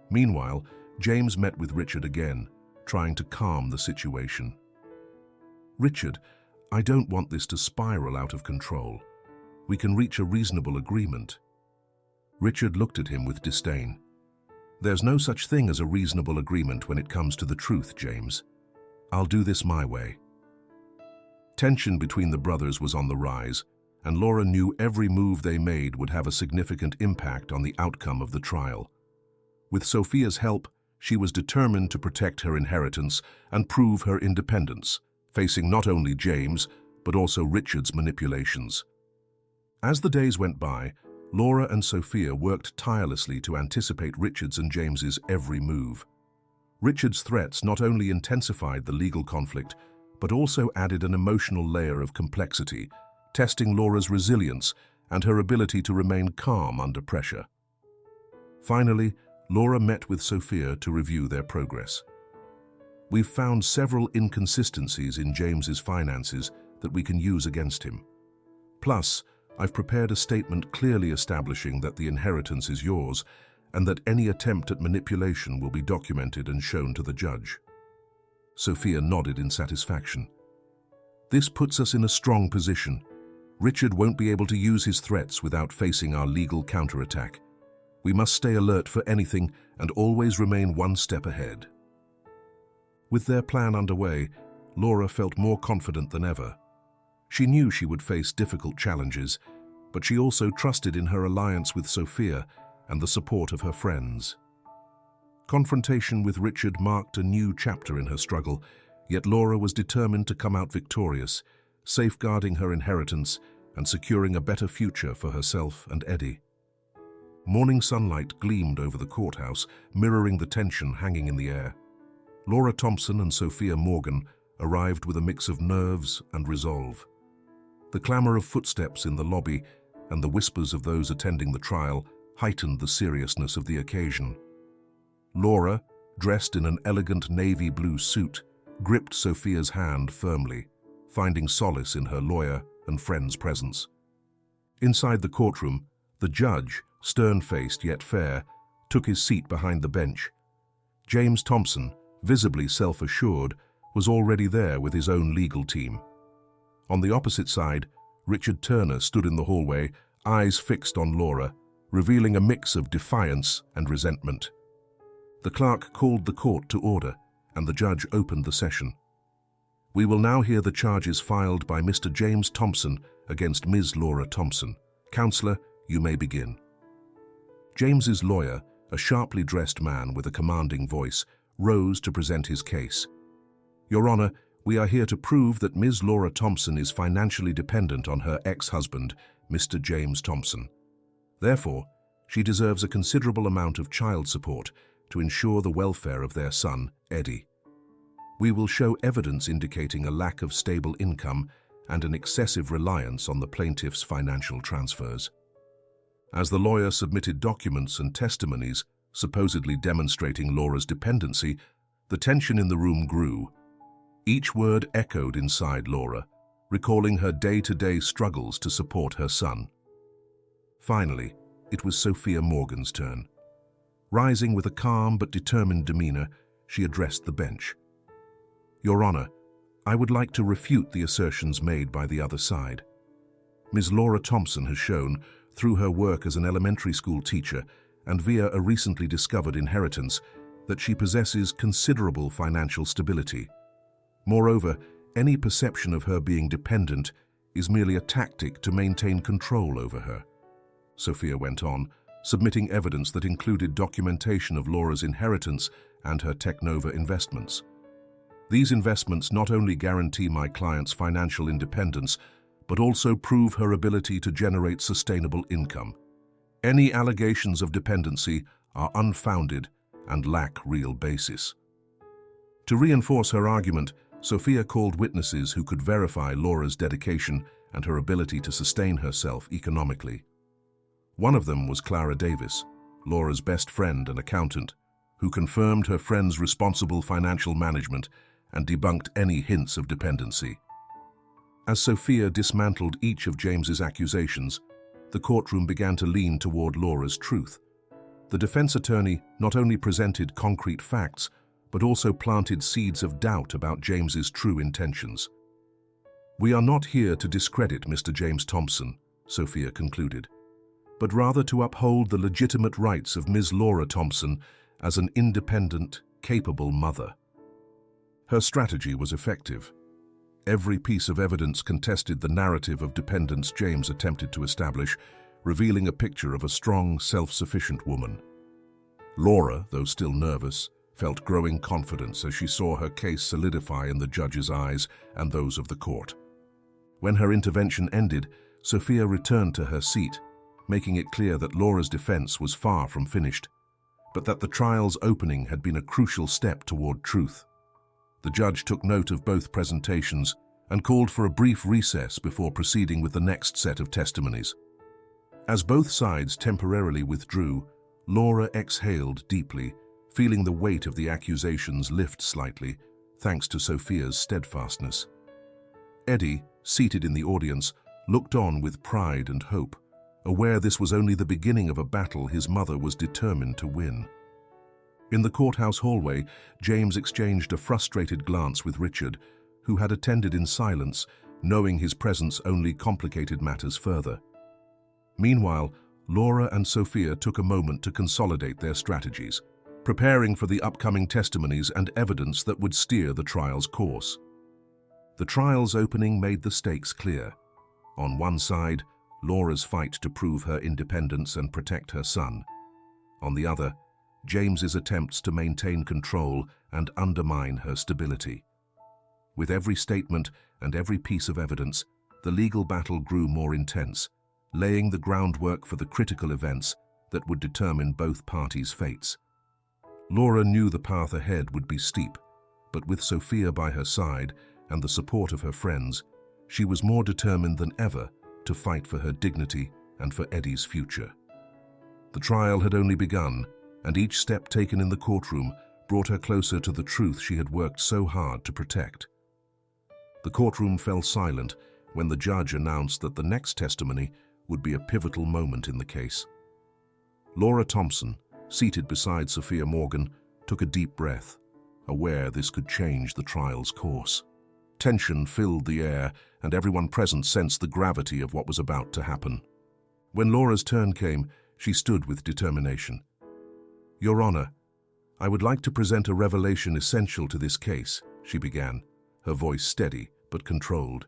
Meanwhile, James met with Richard again, trying to calm the situation. "Richard, I don't want this to spiral out of control. We can reach a reasonable agreement." Richard looked at him with disdain. "There's no such thing as a reasonable agreement when it comes to the truth, James. I'll do this my way." Tension between the brothers was on the rise, and Laura knew every move they made would have a significant impact on the outcome of the trial. With Sophia's help, she was determined to protect her inheritance and prove her independence, facing not only James, but also Richard's manipulations. As the days went by, Laura and Sophia worked tirelessly to anticipate Richard's and James's every move. Richard's threats not only intensified the legal conflict, but also added an emotional layer of complexity, testing Laura's resilience and her ability to remain calm under pressure. Finally, Laura met with Sophia to review their progress. "We've found several inconsistencies in James's finances that we can use against him. Plus, I've prepared a statement clearly establishing that the inheritance is yours and that any attempt at manipulation will be documented and shown to the judge." Sophia nodded in satisfaction. "This puts us in a strong position. Richard won't be able to use his threats without facing our legal counterattack. We must stay alert for anything and always remain one step ahead." With their plan underway, Laura felt more confident than ever. She knew she would face difficult challenges, but she also trusted in her alliance with Sophia and the support of her friends. Confrontation with Richard marked a new chapter in her struggle, yet Laura was determined to come out victorious, safeguarding her inheritance and securing a better future for herself and Eddie. Morning sunlight gleamed over the courthouse, mirroring the tension hanging in the air. Laura Thompson and Sophia Morgan arrived with a mix of nerves and resolve. The clamor of footsteps in the lobby and the whispers of those attending the trial heightened the seriousness of the occasion. Laura, dressed in an elegant navy blue suit, gripped Sophia's hand firmly, finding solace in her lawyer and friend's presence. Inside the courtroom, the judge, stern-faced yet fair, took his seat behind the bench. James Thompson, visibly self-assured, was already there with his own legal team. On the opposite side, Richard Turner stood in the hallway, eyes fixed on Laura, revealing a mix of defiance and resentment. The clerk called the court to order, and the judge opened the session. "We will now hear the charges filed by Mr. James Thompson against Ms. Laura Thompson. Counselor, you may begin." James's lawyer, a sharply dressed man with a commanding voice, rose to present his case. "Your Honor, we are here to prove that Ms. Laura Thompson is financially dependent on her ex-husband, Mr. James Thompson. Therefore, she deserves a considerable amount of child support to ensure the welfare of their son, Eddie. We will show evidence indicating a lack of stable income and an excessive reliance on the plaintiff's financial transfers." As the lawyer submitted documents and testimonies supposedly demonstrating Laura's dependency, the tension in the room grew. Each word echoed inside Laura, recalling her day-to-day struggles to support her son. Finally, it was Sophia Morgan's turn. Rising with a calm but determined demeanor, she addressed the bench. "Your Honor, I would like to refute the assertions made by the other side. Ms. Laura Thompson has shown, through her work as an elementary school teacher and via a recently discovered inheritance, that she possesses considerable financial stability. Moreover, any perception of her being dependent is merely a tactic to maintain control over her." Sophia went on, submitting evidence that included documentation of Laura's inheritance and her Technova investments. "These investments not only guarantee my client's financial independence, but also prove her ability to generate sustainable income. Any allegations of dependency are unfounded and lack real basis." To reinforce her argument, Sophia called witnesses who could verify Laura's dedication and her ability to sustain herself economically. One of them was Clara Davis, Laura's best friend and accountant, who confirmed her friend's responsible financial management and debunked any hints of dependency. As Sophia dismantled each of James's accusations, the courtroom began to lean toward Laura's truth. The defense attorney not only presented concrete facts, but also planted seeds of doubt about James's true intentions. "We are not here to discredit Mr. James Thompson," Sophia concluded, "but rather to uphold the legitimate rights of Ms. Laura Thompson as an independent, capable mother." Her strategy was effective. Every piece of evidence contested the narrative of dependence James attempted to establish, revealing a picture of a strong, self-sufficient woman. Laura, though still nervous, felt growing confidence as she saw her case solidify in the judge's eyes and those of the court. When her intervention ended, Sophia returned to her seat, making it clear that Laura's defense was far from finished, but that the trial's opening had been a crucial step toward truth. The judge took note of both presentations and called for a brief recess before proceeding with the next set of testimonies. As both sides temporarily withdrew, Laura exhaled deeply, feeling the weight of the accusations lift slightly, thanks to Sophia's steadfastness. Eddie, seated in the audience, looked on with pride and hope, aware this was only the beginning of a battle his mother was determined to win. In the courthouse hallway, James exchanged a frustrated glance with Richard, who had attended in silence, knowing his presence only complicated matters further. Meanwhile, Laura and Sophia took a moment to consolidate their strategies, preparing for the upcoming testimonies and evidence that would steer the trial's course. The trial's opening made the stakes clear. On one side, Laura's fight to prove her independence and protect her son. On the other, James's attempts to maintain control and undermine her stability. With every statement and every piece of evidence, the legal battle grew more intense, laying the groundwork for the critical events that would determine both parties' fates. Laura knew the path ahead would be steep, but with Sophia by her side and the support of her friends, she was more determined than ever to fight for her dignity and for Eddie's future. The trial had only begun, and each step taken in the courtroom brought her closer to the truth she had worked so hard to protect. The courtroom fell silent when the judge announced that the next testimony would be a pivotal moment in the case. Laura Thompson, seated beside Sophia Morgan, took a deep breath, aware this could change the trial's course. Tension filled the air, and everyone present sensed the gravity of what was about to happen. When Laura's turn came, she stood with determination. "Your Honor, I would like to present a revelation essential to this case," she began, her voice steady but controlled.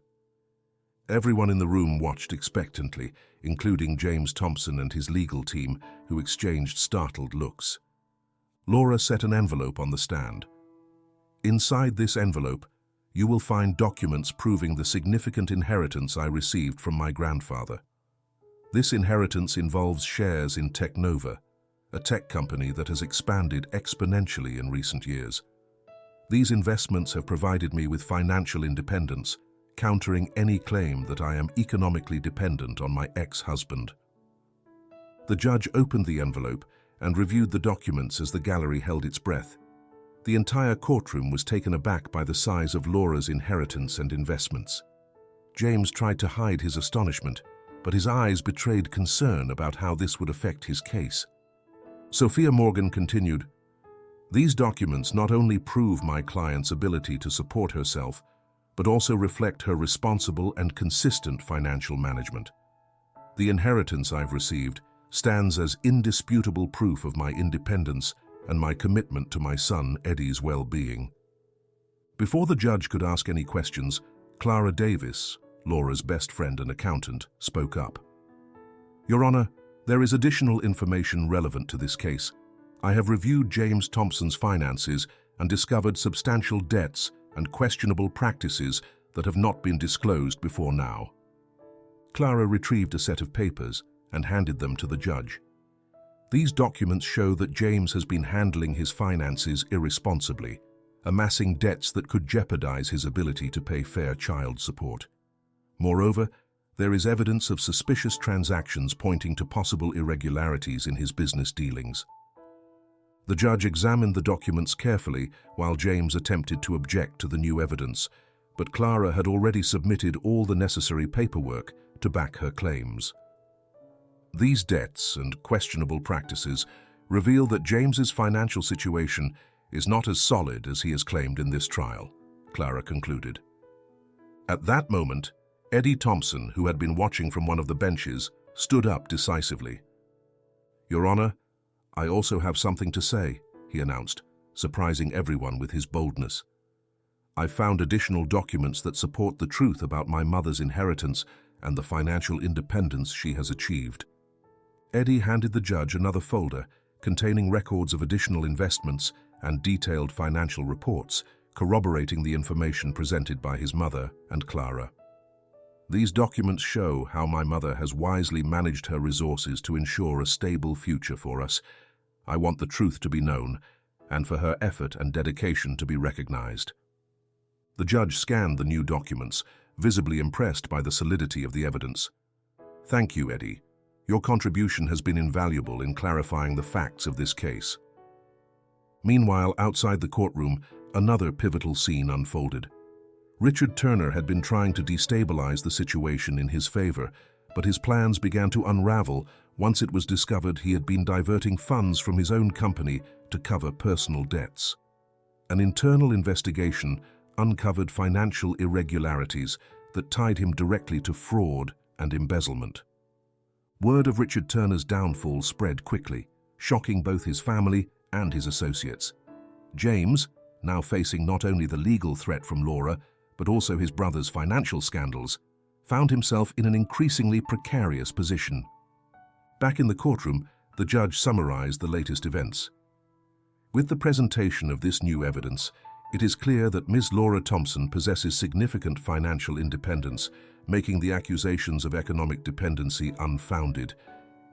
Everyone in the room watched expectantly, including James Thompson and his legal team, who exchanged startled looks. Laura set an envelope on the stand. "Inside this envelope, you will find documents proving the significant inheritance I received from my grandfather. This inheritance involves shares in Technova, a tech company that has expanded exponentially in recent years. These investments have provided me with financial independence, countering any claim that I am economically dependent on my ex-husband." The judge opened the envelope and reviewed the documents as the gallery held its breath. The entire courtroom was taken aback by the size of Laura's inheritance and investments. James tried to hide his astonishment, but his eyes betrayed concern about how this would affect his case. Sophia Morgan continued, "These documents not only prove my client's ability to support herself, but also reflect her responsible and consistent financial management. The inheritance I've received stands as indisputable proof of my independence and my commitment to my son Eddie's well-being." Before the judge could ask any questions, Clara Davis, Laura's best friend and accountant, spoke up. "Your Honor, there is additional information relevant to this case. I have reviewed James Thompson's finances and discovered substantial debts and questionable practices that have not been disclosed before now." Clara retrieved a set of papers and handed them to the judge. These documents show that James has been handling his finances irresponsibly, amassing debts that could jeopardize his ability to pay fair child support. Moreover, there is evidence of suspicious transactions pointing to possible irregularities in his business dealings. The judge examined the documents carefully while James attempted to object to the new evidence, but Clara had already submitted all the necessary paperwork to back her claims. These debts and questionable practices reveal that James's financial situation is not as solid as he has claimed in this trial, Clara concluded. At that moment, Eddie Thompson, who had been watching from one of the benches, stood up decisively. "Your Honor, I also have something to say," he announced, surprising everyone with his boldness. "I've found additional documents that support the truth about my mother's inheritance and the financial independence she has achieved." Eddie handed the judge another folder containing records of additional investments and detailed financial reports, corroborating the information presented by his mother and Clara. "These documents show how my mother has wisely managed her resources to ensure a stable future for us. I want the truth to be known, and for her effort and dedication to be recognized." The judge scanned the new documents, visibly impressed by the solidity of the evidence. "Thank you, Eddie. Your contribution has been invaluable in clarifying the facts of this case." Meanwhile, outside the courtroom, another pivotal scene unfolded. Richard Turner had been trying to destabilize the situation in his favor, but his plans began to unravel once it was discovered he had been diverting funds from his own company to cover personal debts. An internal investigation uncovered financial irregularities that tied him directly to fraud and embezzlement. Word of Richard Turner's downfall spread quickly, shocking both his family and his associates. James, now facing not only the legal threat from Laura, but also his brother's financial scandals, found himself in an increasingly precarious position. Back in the courtroom, the judge summarized the latest events. With the presentation of this new evidence, it is clear that Ms. Laura Thompson possesses significant financial independence, making the accusations of economic dependency unfounded.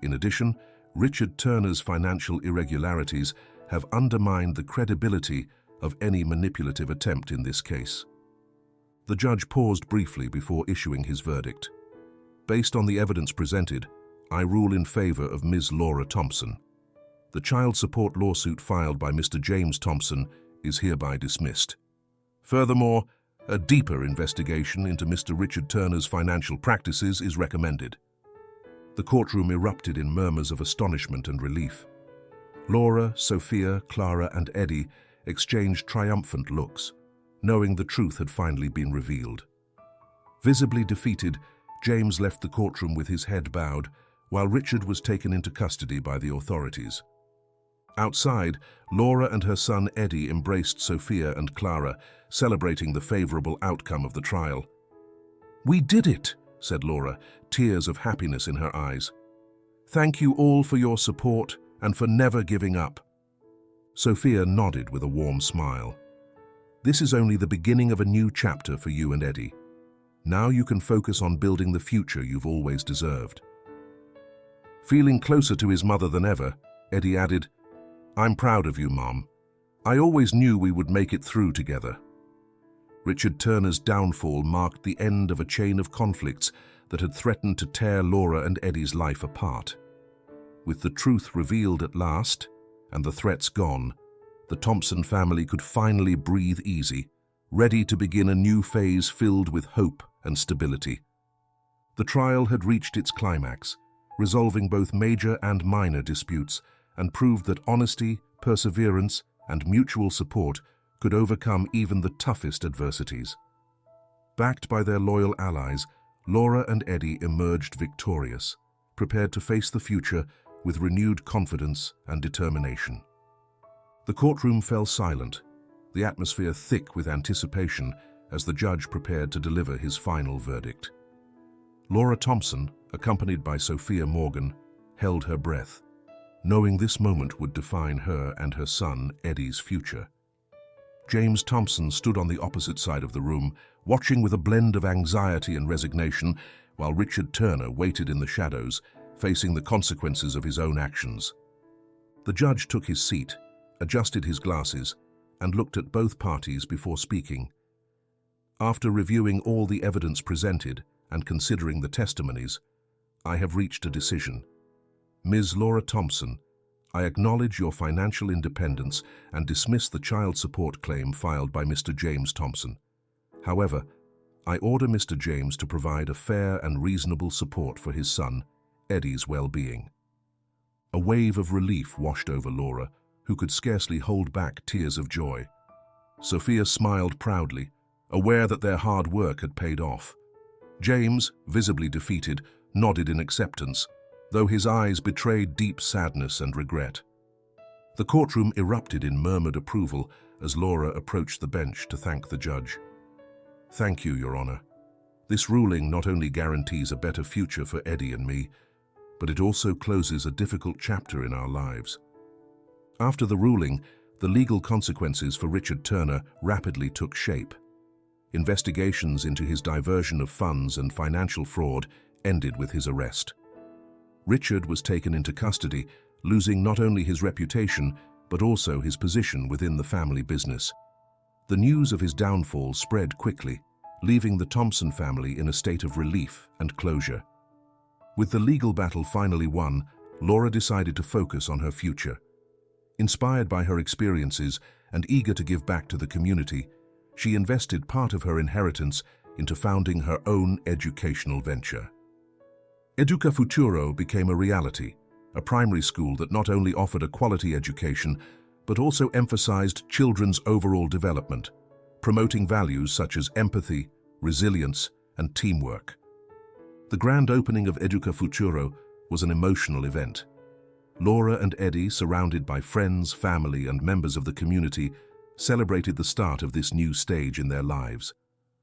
In addition, Richard Turner's financial irregularities have undermined the credibility of any manipulative attempt in this case. The judge paused briefly before issuing his verdict. "Based on the evidence presented, I rule in favor of Ms. Laura Thompson. The child support lawsuit filed by Mr. James Thompson is hereby dismissed. Furthermore, a deeper investigation into Mr. Richard Turner's financial practices is recommended." The courtroom erupted in murmurs of astonishment and relief. Laura, Sophia, Clara, and Eddie exchanged triumphant looks, knowing the truth had finally been revealed. Visibly defeated, James left the courtroom with his head bowed, while Richard was taken into custody by the authorities. Outside, Laura and her son Eddie embraced Sophia and Clara, celebrating the favorable outcome of the trial. "We did it," said Laura, tears of happiness in her eyes. "Thank you all for your support and for never giving up." Sophia nodded with a warm smile. "This is only the beginning of a new chapter for you and Eddie. Now you can focus on building the future you've always deserved." Feeling closer to his mother than ever, Eddie added, "I'm proud of you, Mom. I always knew we would make it through together." Richard Turner's downfall marked the end of a chain of conflicts that had threatened to tear Laura and Eddie's life apart. With the truth revealed at last, and the threats gone, the Thompson family could finally breathe easy, ready to begin a new phase filled with hope and stability. The trial had reached its climax, resolving both major and minor disputes, and proved that honesty, perseverance, and mutual support could overcome even the toughest adversities. Backed by their loyal allies, Laura and Eddie emerged victorious, prepared to face the future with renewed confidence and determination. The courtroom fell silent, the atmosphere thick with anticipation as the judge prepared to deliver his final verdict. Laura Thompson, accompanied by Sophia Morgan, held her breath, knowing this moment would define her and her son Eddie's future. James Thompson stood on the opposite side of the room, watching with a blend of anxiety and resignation, while Richard Turner waited in the shadows, facing the consequences of his own actions. The judge took his seat, adjusted his glasses, and looked at both parties before speaking. "After reviewing all the evidence presented and considering the testimonies, I have reached a decision. Ms. Laura Thompson, I acknowledge your financial independence and dismiss the child support claim filed by Mr. James Thompson. However, I order Mr. James to provide a fair and reasonable support for his son, Eddie's well-being." A wave of relief washed over Laura, who could scarcely hold back tears of joy. Sophia smiled proudly, aware that their hard work had paid off. James, visibly defeated, nodded in acceptance, though his eyes betrayed deep sadness and regret. The courtroom erupted in murmured approval as Laura approached the bench to thank the judge. "Thank you, Your Honor. This ruling not only guarantees a better future for Eddie and me, but it also closes a difficult chapter in our lives." After the ruling, the legal consequences for Richard Turner rapidly took shape. Investigations into his diversion of funds and financial fraud ended with his arrest. Richard was taken into custody, losing not only his reputation, but also his position within the family business. The news of his downfall spread quickly, leaving the Thompson family in a state of relief and closure. With the legal battle finally won, Laura decided to focus on her future. Inspired by her experiences and eager to give back to the community, she invested part of her inheritance into founding her own educational venture. Educa Futuro became a reality, a primary school that not only offered a quality education, but also emphasized children's overall development, promoting values such as empathy, resilience, and teamwork. The grand opening of Educa Futuro was an emotional event. Laura and Eddie, surrounded by friends, family, and members of the community, celebrated the start of this new stage in their lives.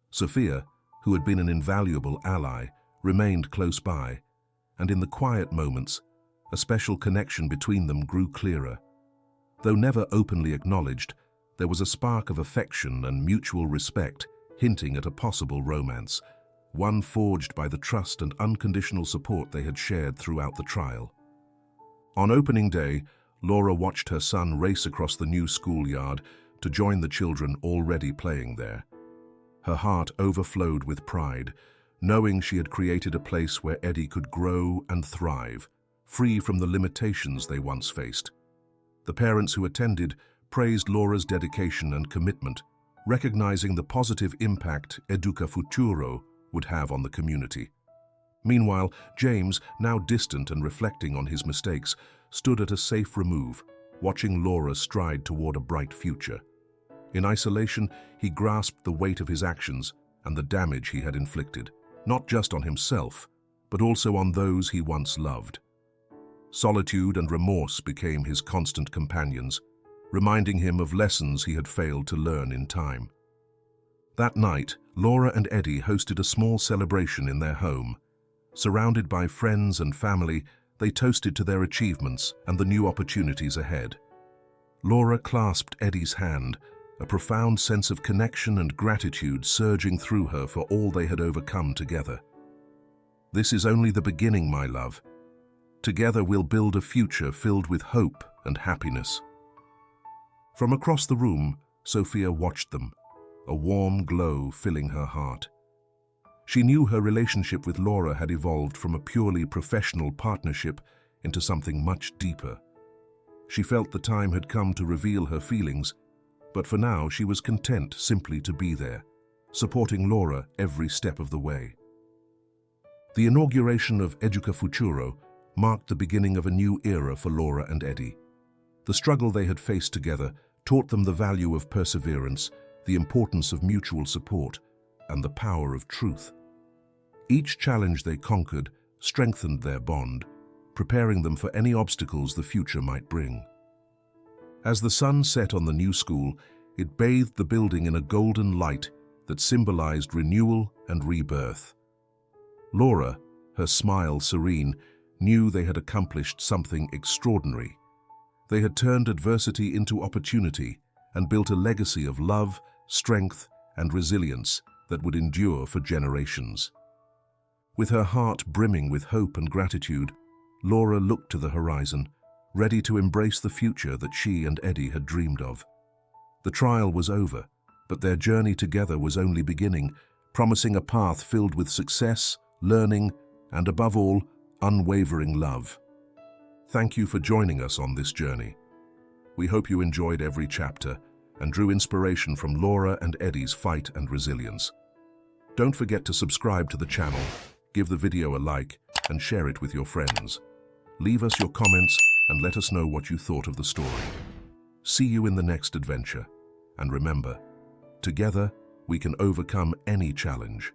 Sophia, who had been an invaluable ally, remained close by, and in the quiet moments, a special connection between them grew clearer. Though never openly acknowledged, there was a spark of affection and mutual respect hinting at a possible romance, one forged by the trust and unconditional support they had shared throughout the trial. On opening day, Laura watched her son race across the new schoolyard to join the children already playing there. Her heart overflowed with pride, knowing she had created a place where Eddie could grow and thrive, free from the limitations they once faced. The parents who attended praised Laura's dedication and commitment, recognizing the positive impact Educa Futuro would have on the community. Meanwhile, James, now distant and reflecting on his mistakes, stood at a safe remove, watching Laura stride toward a bright future. In isolation, he grasped the weight of his actions and the damage he had inflicted, not just on himself, but also on those he once loved. Solitude and remorse became his constant companions, reminding him of lessons he had failed to learn in time. That night, Laura and Eddie hosted a small celebration in their home. Surrounded by friends and family, they toasted to their achievements and the new opportunities ahead. Laura clasped Eddie's hand, a profound sense of connection and gratitude surging through her for all they had overcome together. "This is only the beginning, my love. Together we'll build a future filled with hope and happiness." From across the room, Sophia watched them, a warm glow filling her heart. She knew her relationship with Laura had evolved from a purely professional partnership into something much deeper. She felt the time had come to reveal her feelings, but for now she was content simply to be there, supporting Laura every step of the way. The inauguration of Educa Futuro marked the beginning of a new era for Laura and Eddie. The struggle they had faced together taught them the value of perseverance, the importance of mutual support, and the power of truth. Each challenge they conquered strengthened their bond, preparing them for any obstacles the future might bring. As the sun set on the new school, it bathed the building in a golden light that symbolized renewal and rebirth. Laura, her smile serene, knew they had accomplished something extraordinary. They had turned adversity into opportunity and built a legacy of love, strength, and resilience that would endure for generations. With her heart brimming with hope and gratitude, Laura looked to the horizon, ready to embrace the future that she and Eddie had dreamed of. The trial was over, but their journey together was only beginning, promising a path filled with success, learning, and above all, unwavering love. Thank you for joining us on this journey. We hope you enjoyed every chapter and drew inspiration from Laura and Eddie's fight and resilience. Don't forget to subscribe to the channel, give the video a like, and share it with your friends. Leave us your comments and let us know what you thought of the story. See you in the next adventure, and remember, together we can overcome any challenge.